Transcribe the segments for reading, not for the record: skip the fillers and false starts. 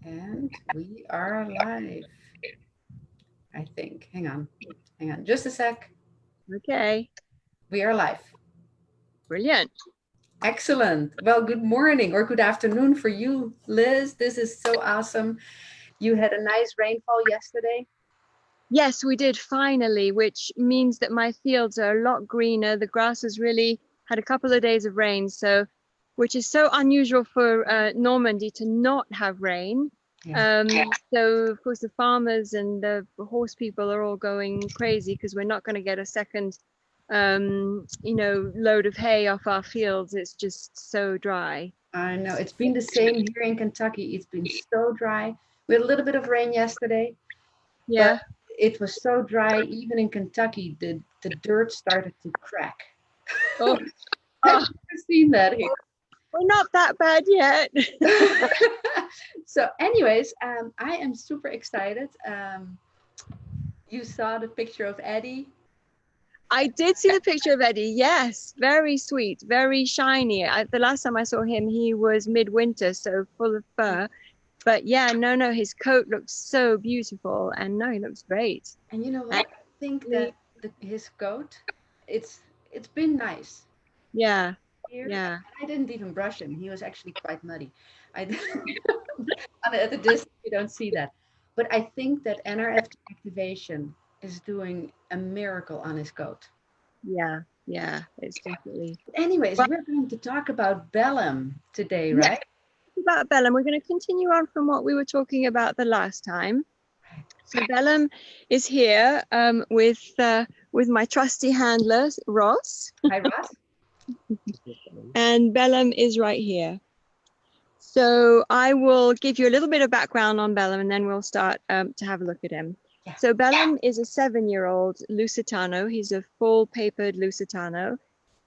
And we are live, I think. Hang on. Hang on. Just a sec. Okay, We are live. brilliant. Excellent. Well, good morning or good afternoon for you, Liz. This is so awesome. You had a nice rainfall yesterday. Yes, we did finally, which means that my fields are a lot greener. The grass has really had a couple of days of rain, so which is so unusual for Normandy to not have rain. Yeah. So of course the farmers and the horse people are all going crazy because we're not going to get a second, load of hay off our fields. It's just so dry. I know. It's been the same here in Kentucky. It's been so dry. We had a little bit of rain yesterday, but Yeah. it was so dry, even in Kentucky, the dirt started to crack. Oh, Have oh, you ever seen that here? we're not that bad yet. So, anyways, I am super excited. You saw the picture of Eddie. I did see the picture of Eddie. Yes, very sweet, very shiny. The last time I saw him, he was midwinter, so full of fur. But yeah, no, his coat looks so beautiful, and no, he looks great. And you know And what? I think the- that his coat, it's it's been nice yeah, here. yeah, I didn't even brush him. He was actually quite muddy. I at the distance you don't see that, but I think that NRF activation is doing a miracle on his coat. yeah. It's definitely. Anyways, Well, we're going to talk about Belem today, yeah, right? about Belem, we're going to continue on from what we were talking about the last time. So Belem is here with my trusty handler Ross, Hi, Ross. and Belem is right here. So I will give you a little bit of background on Belem, and then we'll start to have a look at him. Yeah. So Belem is a 7-year-old Lusitano. He's a full papered Lusitano.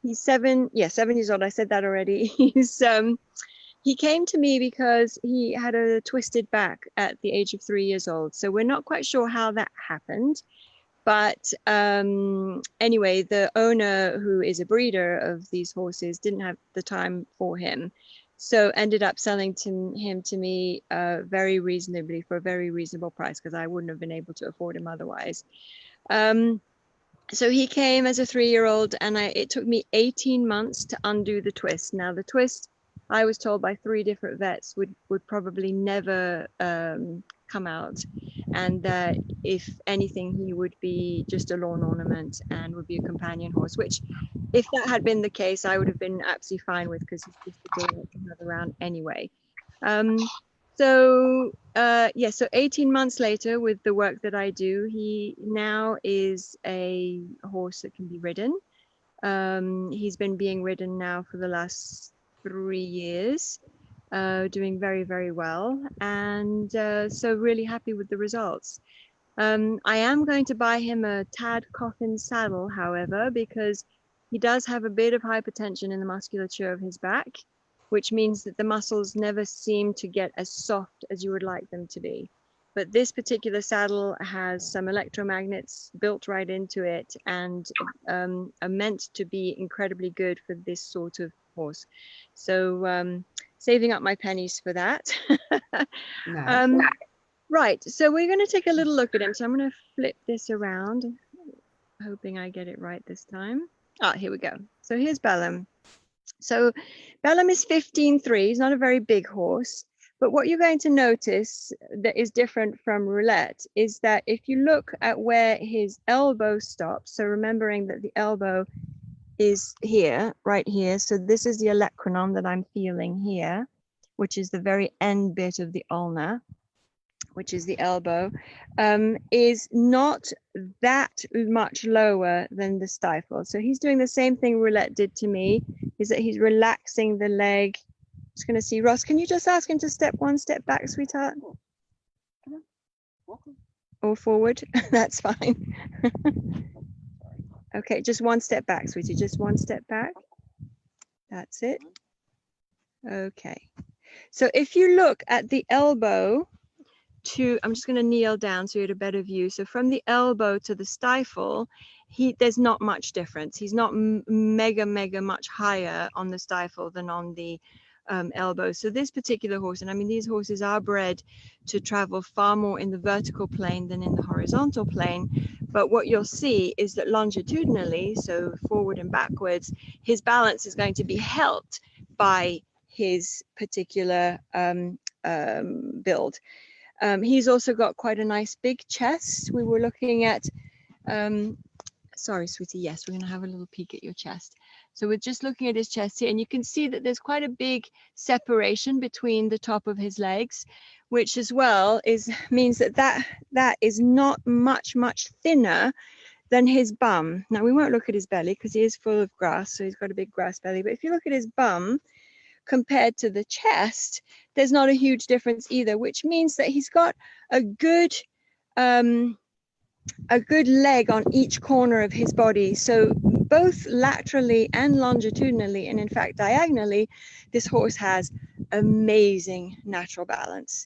He's 7 years old. I said that already. He came to me because he had a twisted back at the age of 3 years old. So we're not quite sure how that happened. But anyway, the owner, who is a breeder of these horses, didn't have the time for him. So ended up selling him to me very reasonably, for a very reasonable price, because I wouldn't have been able to afford him otherwise. So he came as a 3-year-old, and it took me 18 months to undo the twist. Now the twist, I was told by 3 different vets, would probably never come out, and that if anything, he would be just a lawn ornament and would be a companion horse, which if that had been the case, I would have been absolutely fine with, because he's just a delight to have around anyway. So 18 months later, with the work that I do, he now is a horse that can be ridden. He's been being ridden now for the last 3 years, doing very, very well. And so really happy with the results. I am going to buy him a Tad Coffin saddle, however, because he does have a bit of hypertension in the musculature of his back, which means that the muscles never seem to get as soft as you would like them to be. But this particular saddle has some electromagnets built right into it, and are meant to be incredibly good for this sort of horse. So saving up my pennies for that. Nice. um, Right, so we're going to take a little look at him. So I'm going to flip this around, hoping I get it right this time. Here we go. So here's Belem. So Belem is 15.3. He's not a very big horse. But what you're going to notice that is different from Roulette is that if you look at where his elbow stops, so remembering that the elbow is here, right here. So this is the olecranon that I'm feeling here, which is the very end bit of the ulna, which is the elbow, is not that much lower than the stifle. So he's doing the same thing Roulette did to me, is that he's relaxing the leg. Just going to see, Ross, can you just ask him to step one step back, sweetheart? Or forward? That's fine. Okay, just one step back, sweetie, just one step back. That's it. Okay. So if you look at the elbow, I'm just going to kneel down so you get a better view. So from the elbow to the stifle, there's not much difference. He's not mega much higher on the stifle than on the elbows. So this particular horse, and I mean, these horses are bred to travel far more in the vertical plane than in the horizontal plane. But what you'll see is that longitudinally, so forward and backwards, his balance is going to be helped by his particular build. He's also got quite a nice big chest. We were looking at, sorry, sweetie, yes, we're going to have a little peek at your chest. So we're just looking at his chest here, and you can see that there's quite a big separation between the top of his legs, which as well means that is not much thinner than his bum. Now we won't look at his belly because he is full of grass, so he's got a big grass belly. But if you look at his bum compared to the chest, there's not a huge difference either, which means that he's got a good leg on each corner of his body. So both laterally and longitudinally, and in fact diagonally, this horse has amazing natural balance.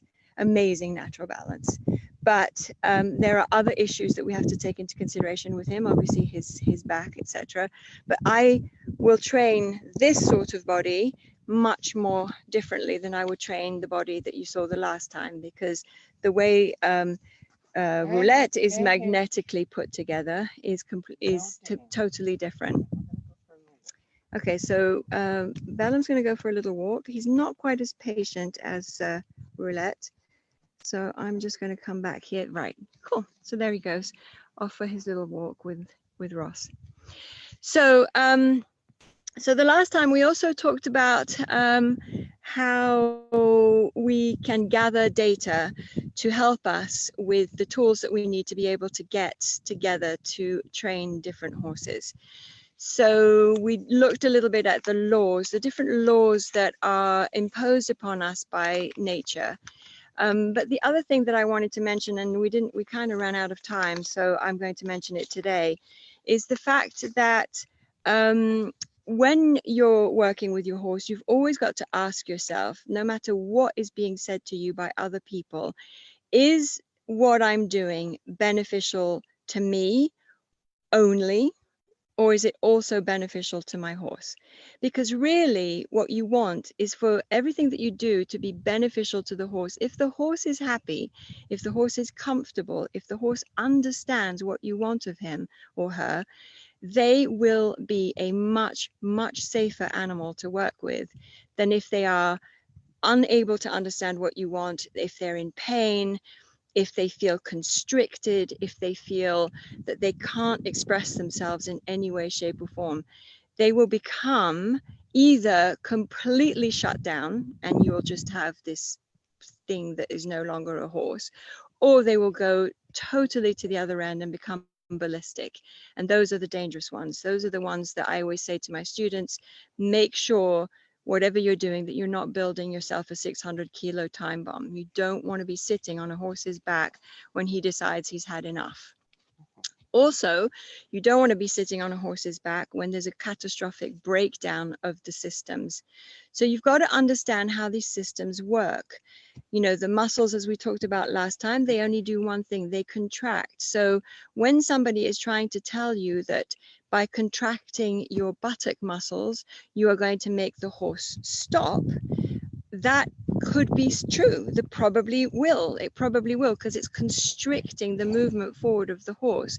But there are other issues that we have to take into consideration with him, obviously his back, etc. But I will train this sort of body much more differently than I would train the body that you saw the last time, because the way roulette is magnetically put together is totally different. Okay, so Belem's going to go for a little walk. He's not quite as patient as roulette, so I'm just going to come back here. Right, cool. So there he goes, off for his little walk with Ross. So so the last time we also talked about how we can gather data to help us with the tools that we need to be able to get together to train different horses. So we looked a little bit at the laws, the different laws that are imposed upon us by nature. But the other thing that I wanted to mention, and we kind of ran out of time, so I'm going to mention it today, is the fact that when you're working with your horse, you've always got to ask yourself, no matter what is being said to you by other people, is what I'm doing beneficial to me only, or is it also beneficial to my horse? Because really what you want is for everything that you do to be beneficial to the horse. If the horse is happy, if the horse is comfortable, if the horse understands what you want of him or her, they will be a much safer animal to work with than if they are unable to understand what you want, if they're in pain, if they feel constricted, if they feel that they can't express themselves in any way, shape, or form. They will become either completely shut down and you will just have this thing that is no longer a horse, or they will go totally to the other end and become ballistic. And those are the dangerous ones. Those are the ones that I always say to my students, make sure whatever you're doing that you're not building yourself a 600-kilo time bomb. You don't want to be sitting on a horse's back when he decides he's had enough. Also, you don't want to be sitting on a horse's back when there's a catastrophic breakdown of the systems. So you've got to understand how these systems work. You know, the muscles, as we talked about last time, they only do one thing, they contract. So when somebody is trying to tell you that by contracting your buttock muscles, you are going to make the horse stop, that could be true. It probably will, because it's constricting the movement forward of the horse.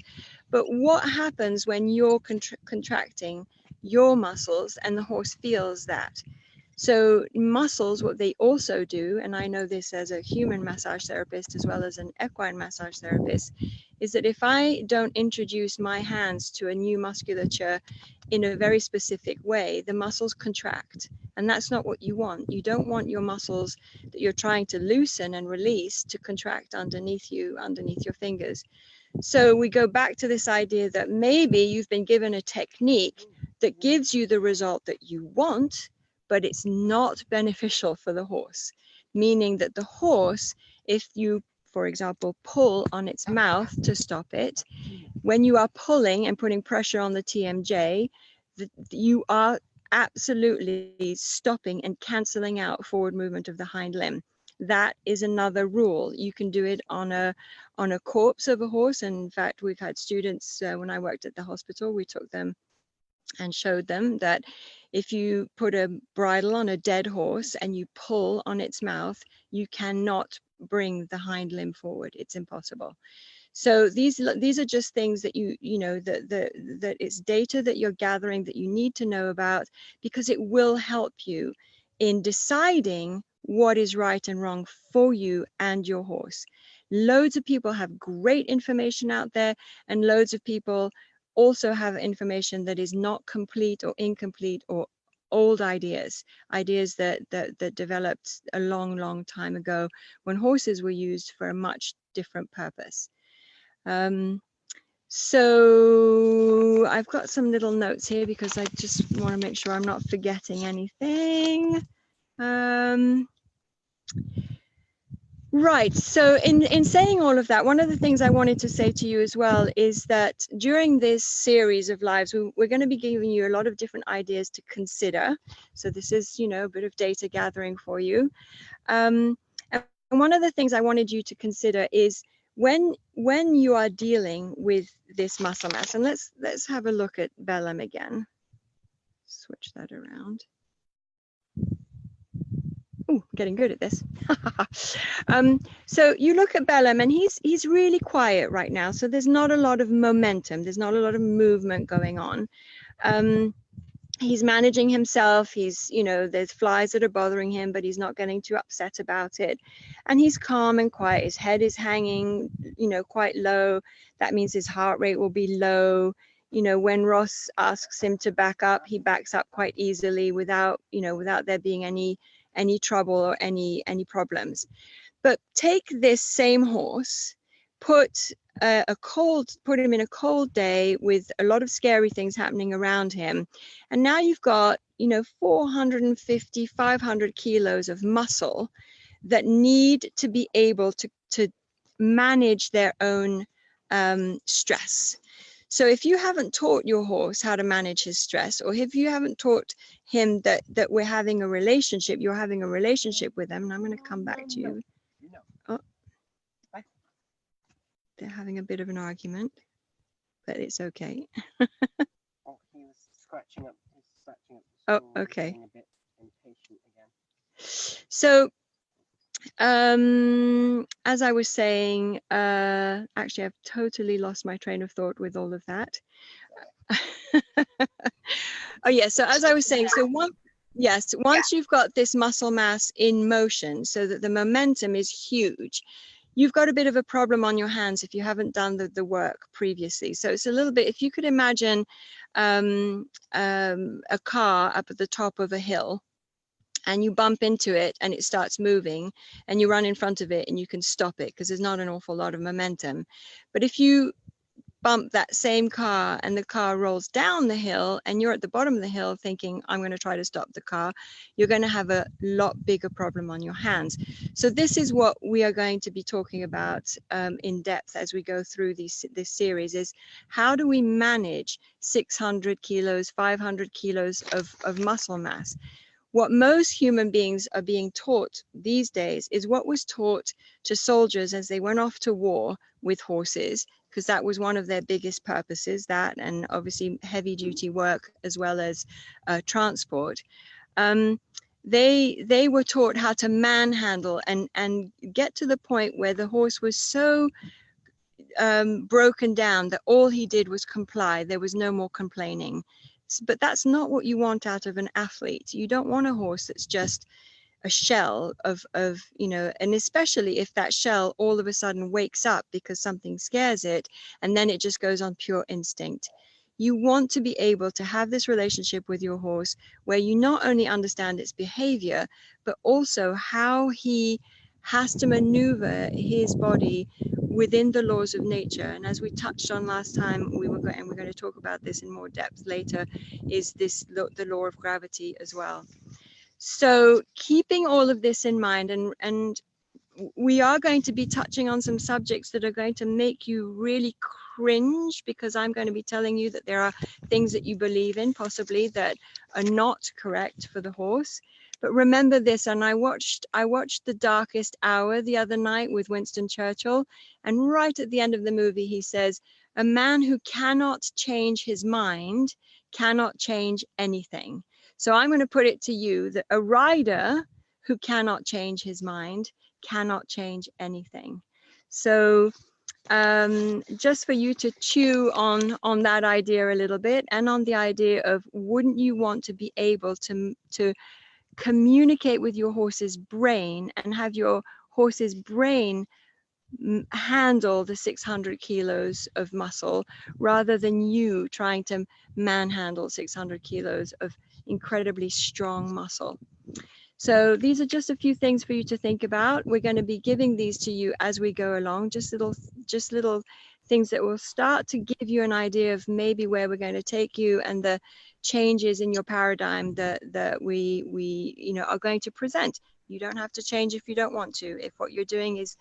But what happens when you're contracting your muscles and the horse feels that? So muscles, what they also do, and I know this as a human massage therapist as well as an equine massage therapist, is that if I don't introduce my hands to a new musculature in a very specific way, the muscles contract. And that's not what you want. You don't want your muscles that you're trying to loosen and release to contract underneath you, underneath your fingers. So we go back to this idea that maybe you've been given a technique that gives you the result that you want, but it's not beneficial for the horse. Meaning that the horse, if you, for example, pull on its mouth to stop it, when you are pulling and putting pressure on the TMJ, you are absolutely stopping and cancelling out forward movement of the hind limb. That is another rule. You can do it on a corpse of a horse. And in fact, we've had students, when I worked at the hospital, we took them and showed them that if you put a bridle on a dead horse and you pull on its mouth, you cannot bring the hind limb forward. It's impossible. So these are just things that you know that it's data that you're gathering that you need to know about, because it will help you in deciding what is right and wrong for you and your horse. Loads of people have great information out there, and loads of people also have information that is not complete or incomplete, or old ideas that developed a long time ago when horses were used for a much different purpose. So I've got some little notes here because I just want to make sure I'm not forgetting anything. Right, so in saying all of that, one of the things I wanted to say to you as well is that during this series of lives, we're going to be giving you a lot of different ideas to consider. So this is, you know, a bit of data gathering for you. And one of the things I wanted you to consider is when you are dealing with this muscle mass, and let's have a look at Belem again. Switch that around. Oh, getting good at this. So you look at Belem, and he's really quiet right now. So there's not a lot of momentum. There's not a lot of movement going on. He's managing himself. He's, you know, there's flies that are bothering him, but he's not getting too upset about it. And he's calm and quiet. His head is hanging, you know, quite low. That means his heart rate will be low. You know, when Ross asks him to back up, he backs up quite easily without, you know, without there being any trouble or any problems. But take this same horse, put him in a cold day with a lot of scary things happening around him, and now you've got, you know, 450, 500 kilos of muscle that need to be able to manage their own stress. So if you haven't taught your horse how to manage his stress, or if you haven't taught him that we're having a relationship, you're having a relationship with him, and I'm going to come back to you. Oh, they're having a bit of an argument, but it's okay. Oh, he was scratching up. Oh, okay. A bit impatient again. So, as I was saying, actually, I've totally lost my train of thought with all of that. Oh yeah. So as I was saying, so once you've got this muscle mass in motion, so that the momentum is huge, you've got a bit of a problem on your hands if you haven't done the work previously. So it's a little bit, if you could imagine a car up at the top of a hill, and you bump into it and it starts moving, and you run in front of it and you can stop it because there's not an awful lot of momentum. But if you bump that same car and the car rolls down the hill and you're at the bottom of the hill thinking, I'm going to try to stop the car, you're going to have a lot bigger problem on your hands. So this is what we are going to be talking about in depth as we go through this series, is how do we manage 600 kilos, 500 kilos of muscle mass? What most human beings are being taught these days is what was taught to soldiers as they went off to war with horses, because that was one of their biggest purposes, that, and obviously heavy duty work as well as transport. They were taught how to manhandle and get to the point where the horse was so broken down that all he did was comply. There was no more complaining. But that's not what you want out of an athlete. You don't want a horse that's just a shell of you know, and especially if that shell all of a sudden wakes up because something scares it, and then it just goes on pure instinct. You want to be able to have this relationship with your horse where you not only understand its behavior, but also how he has to maneuver his body within the laws of nature. And as we touched on last time, we're going to talk about this in more depth later, is this the law of gravity as well. So keeping all of this in mind, and we are going to be touching on some subjects that are going to make you really cringe, because I'm going to be telling you that there are things that you believe in possibly that are not correct for the horse. But remember this, and I watched The Darkest Hour the other night with Winston Churchill, and right at the end of the movie he says, a man who cannot change his mind cannot change anything. So I'm going to put it to you that a rider who cannot change his mind cannot change anything. So just for you to chew on that idea a little bit, and on the idea of, wouldn't you want to be able to communicate with your horse's brain and have your horse's brain handle the 600 kilos of muscle, rather than you trying to manhandle 600 kilos of incredibly strong muscle? So these are just a few things for you to think about. We're going to be giving these to you as we go along, just little things that will start to give you an idea of maybe where we're going to take you, and the changes in your paradigm that we are going to present. You don't have to change if you don't want to. If what you're doing is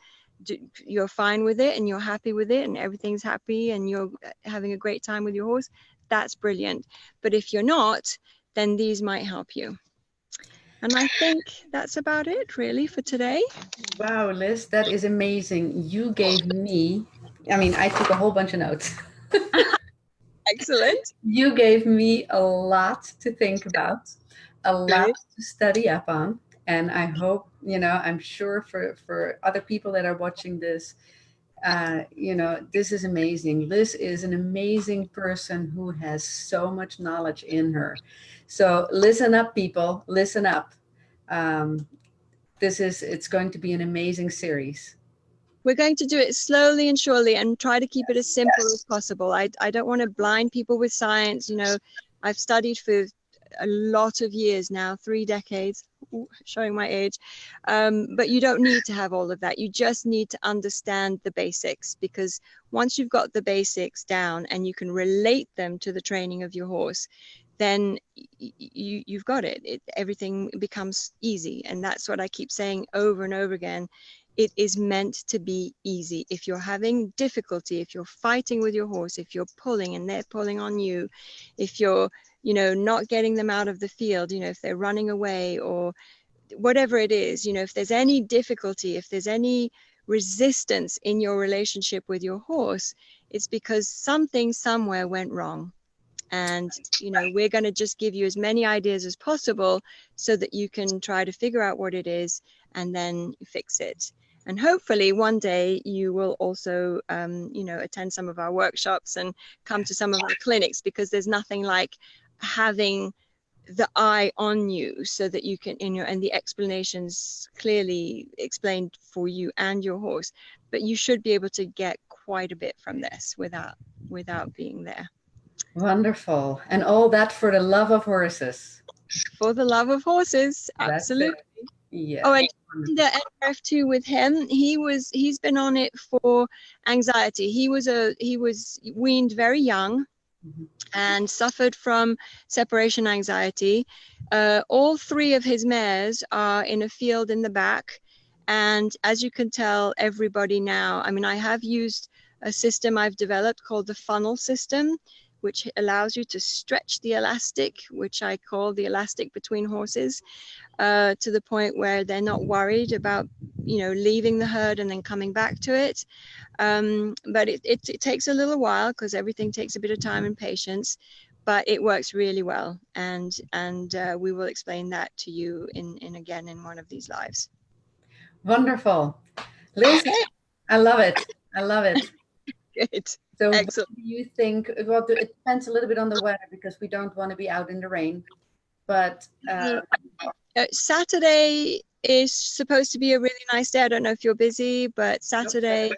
you're fine with it and you're happy with it and everything's happy and you're having a great time with your horse, that's brilliant. But if you're not, then these might help you. And I think that's about it really for today. Wow, Liz, that is amazing. You gave me, I mean, I took a whole bunch of notes. Excellent. You gave me a lot to think about, a lot Good. to study up on. And I hope, I'm sure for other people that are watching this, this is amazing. Liz is an amazing person who has so much knowledge in her. So listen up, people, listen up. Um, it's going to be an amazing series. We're going to do it slowly and surely and try to keep it as simple as possible. I don't want to blind people with science. I've studied for a lot of years now, 3 decades, showing my age. But you don't need to have all of that. You just need to understand the basics, because once you've got the basics down and you can relate them to the training of your horse, then you've got it. Everything becomes easy. And that's what I keep saying over and over again. It is meant to be easy. If you're having difficulty, if you're fighting with your horse, if you're pulling and they're pulling on you, if you're, not getting them out of the field, if they're running away or whatever it is, if there's any difficulty, if there's any resistance in your relationship with your horse, it's because something somewhere went wrong. And, we're going to just give you as many ideas as possible so that you can try to figure out what it is and then fix it. And hopefully one day you will also, attend some of our workshops and come to some of our clinics, because there's nothing like having the eye on you so that you can, and the explanations clearly explained for you and your horse. But you should be able to get quite a bit from this without being there. Wonderful. And all that for the love of horses. For the love of horses. Absolutely. Yeah. Oh, and the NRF2 with him, he's been on it for anxiety. He was weaned very young and suffered from separation anxiety. All 3 of his mares are in a field in the back. And as you can tell, everybody now, I have used a system I've developed called the funnel system, which allows you to stretch the elastic, which I call the elastic between horses, to the point where they're not worried about, leaving the herd and then coming back to it. But it takes a little while, because everything takes a bit of time and patience, but it works really well. And we will explain that to you in one of these lives. Wonderful. Liz, Okay. I love it. I love it. Good. So Excellent. what do you think? Well, it depends a little bit on the weather, because we don't want to be out in the rain. But Saturday is supposed to be a really nice day. I don't know if you're busy, but Saturday's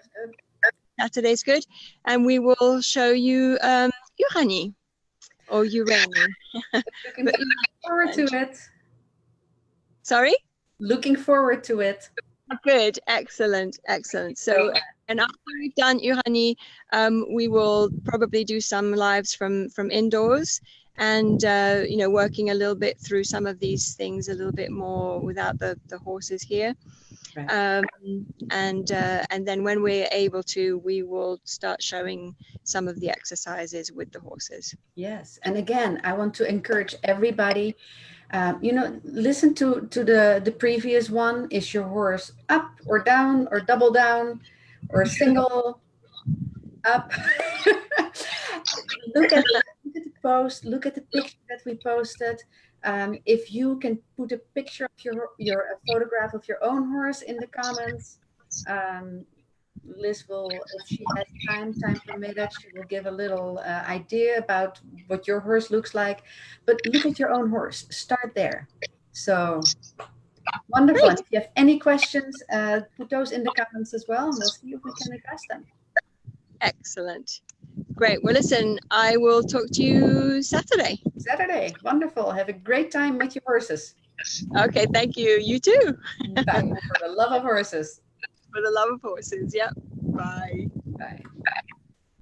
good. And we will show you Urani or Urani. Looking forward to it. Sorry? Looking forward to it. Good. Excellent. So, and after we've done Urani, we will probably do some lives from indoors, and working a little bit through some of these things a little bit more without the horses here. Right. And then when we're able to, we will start showing some of the exercises with the horses. Yes. And again, I want to encourage everybody, listen to the previous one. Is your horse up or down or double down or single up? Look look at the post, look at the picture that we posted. If you can put a picture of your a photograph of your own horse in the comments, um, Liz will, if she has time permitted, she will give a little idea about what your horse looks like. But look at your own horse. Start there. So wonderful. Great. And if you have any questions, put those in the comments as well, and we'll see if we can address them. Excellent. Great. Well, listen, I will talk to you Saturday. Saturday. Wonderful. Have a great time with your horses. Okay, thank you. You too. Bye. For the love of horses. For the love of horses. Yep. Bye. Bye.